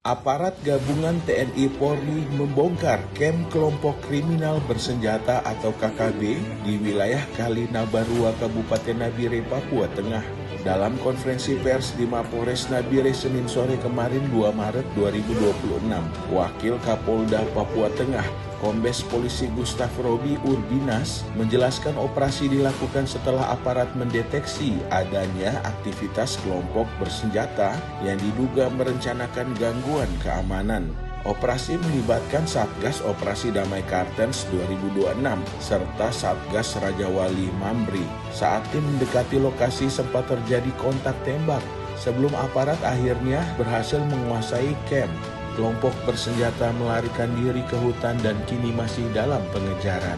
Aparat gabungan TNI Polri membongkar kem kelompok kriminal bersenjata atau KKB di wilayah Kalinabarua, Kabupaten Nabire, Papua Tengah. Dalam konferensi pers di Mapolres Nabire Senin sore kemarin 2 Maret 2026, Wakil Kapolda Papua Tengah, Kombes Polisi Gustaf Robi Urbinas, menjelaskan operasi dilakukan setelah aparat mendeteksi adanya aktivitas kelompok bersenjata yang diduga merencanakan gangguan keamanan. Operasi melibatkan Satgas Operasi Damai Kartens 2026 serta Satgas Raja Wali Mambri. Saat tim mendekati lokasi sempat terjadi kontak tembak sebelum aparat akhirnya berhasil menguasai kem. Kelompok bersenjata melarikan diri ke hutan dan kini masih dalam pengejaran.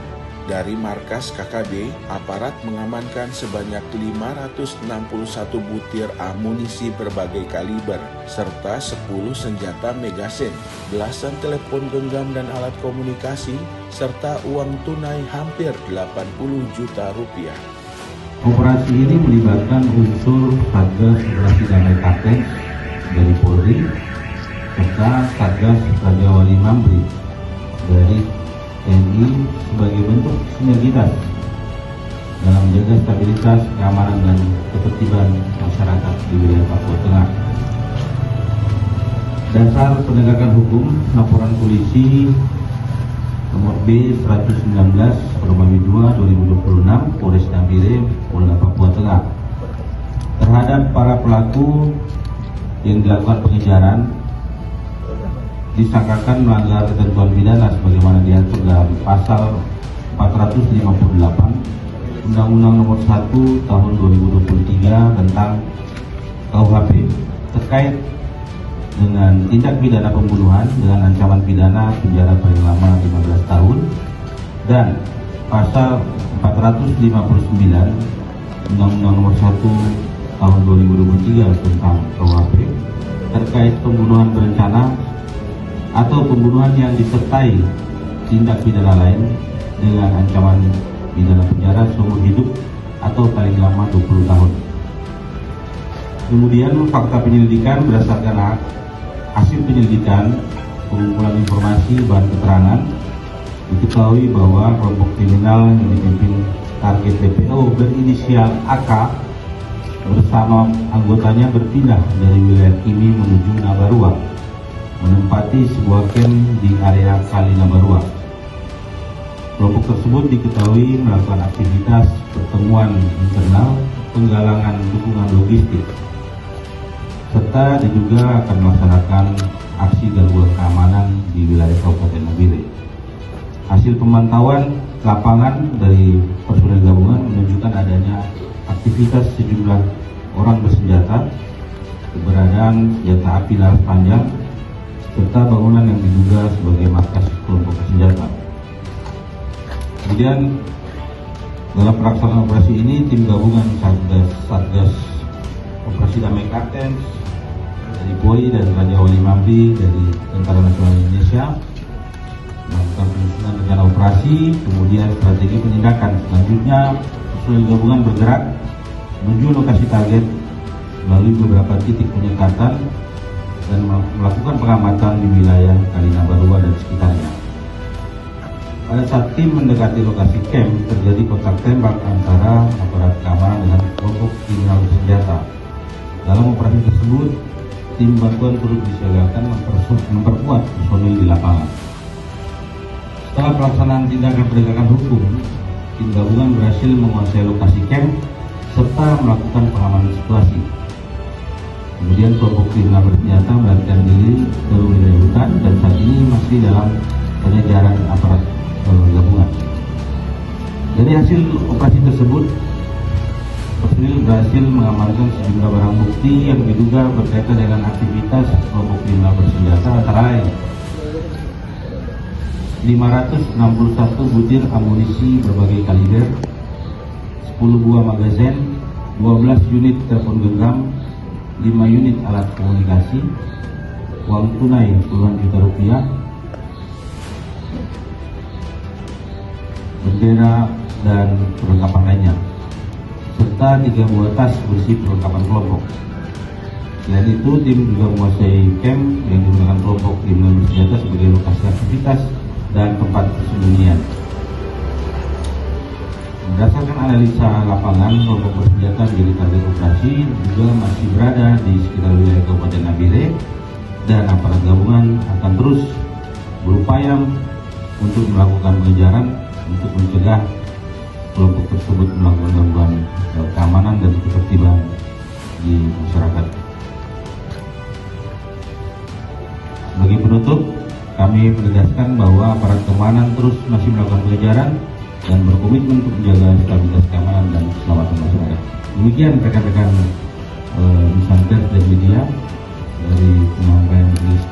Dari markas KKB, aparat mengamankan sebanyak 561 butir amunisi berbagai kaliber, serta 10 senjata megasen, belasan telepon genggam dan alat komunikasi, serta uang tunai hampir 80 juta rupiah. Operasi ini melibatkan unsur Satgas Operasi Damai Kartens dari Polri, serta Satgas Raja Wali Mambri dari TNI sebagai bentuk sinergitas dalam menjaga stabilitas, keamanan, dan ketertiban masyarakat di wilayah Papua Tengah. Dasar penegakan hukum, laporan polisi nomor B119/2 2026 Polres Nabire, Polda Papua Tengah terhadap para pelaku yang dilakukan pengejaran disangkakan melanggar ketentuan pidana sebagaimana diatur dalam pasal 458 Undang-Undang Nomor 1 Tahun 2023 tentang KUHP terkait dengan tindak pidana pembunuhan dengan ancaman pidana penjara paling lama 15 tahun dan pasal 459 Undang-Undang Nomor 1 Tahun 2023 tentang KUHP terkait pembunuhan berencana atau pembunuhan yang disertai tindak pidana lain dengan ancaman pidana penjara seumur hidup atau paling lama 20 tahun. Kemudian fakta penyelidikan berdasarkan hasil penyelidikan pengumpulan informasi bahan keterangan diketahui bahwa kelompok kriminal yang dipimpin target DPO berinisial AK bersama anggotanya berpindah dari wilayah Kimi menuju Nabarua, menempati sebuah kem di area Kalinabarua. Kelompok tersebut diketahui melakukan aktivitas pertemuan internal, penggalangan dukungan logistik, serta diduga akan melaksanakan aksi gangguan keamanan di wilayah Kabupaten Nabire. Hasil pemantauan lapangan dari personel gabungan menunjukkan adanya aktivitas sejumlah orang bersenjata, keberadaan senjata api laras panjang, serta bangunan yang diduga sebagai markas kelompok bersenjata. Kemudian dalam pelaksanaan operasi ini tim gabungan Satgas Operasi Damai Kartens dari Polri dan Raja Wali Mambri dari Tentara Nasional Indonesia melakukan penyusunan rencana operasi, kemudian strategi penindakan. Selanjutnya personel gabungan bergerak menuju lokasi target melalui beberapa titik penyekatan dan melakukan pengamatan di wilayah Kalinabarua dan sekitarnya. Pada saat tim mendekati lokasi camp, terjadi kontak tembak antara aparat keamanan dengan kelompok kriminal bersenjata. Dalam operasi tersebut, tim bantuan turut disiagakan memperkuat personil di lapangan. Setelah pelaksanaan tindakan penegakan hukum, tim gabungan berhasil menguasai lokasi camp serta melakukan pengamanan situasi. Kemudian kelompok kriminal bersenjata melarikan diri ke wilayah hutan dan saat ini masih dalam pengejaran aparat gabungan. Dari hasil operasi tersebut, personil berhasil mengamankan sejumlah barang bukti yang diduga berkaitan dengan aktivitas kelompok kriminal bersenjata, antara lain 561 butir amunisi berbagai kaliber, 10 buah magazin, 12 unit telepon genggam, 5 unit alat komunikasi, uang tunai puluhan juta rupiah, bendera dan perlengkapan lainnya, serta 3 buah tas berisi perlengkapan kelompok. Selain itu, tim juga menguasai camp yang digunakan kriminal bersenjata sebagai lokasi aktivitas dan tempat persembunyian. Berdasarkan analisa lapangan, kelompok bersenjata menjadi target operasi juga masih berada di sekitar wilayah Kabupaten Nabire, dan aparat gabungan akan terus berupaya untuk melakukan pengejaran untuk mencegah kelompok tersebut melakukan gangguan keamanan dan ketertiban di masyarakat. Sebagai penutup, kami menegaskan bahwa aparat keamanan terus masih melakukan pengejaran dan berkomitmen untuk menjaga stabilitas keamanan dan keselamatan masyarakat. Demikian rekan-rekan insan pers dan media dari penyampaian rilis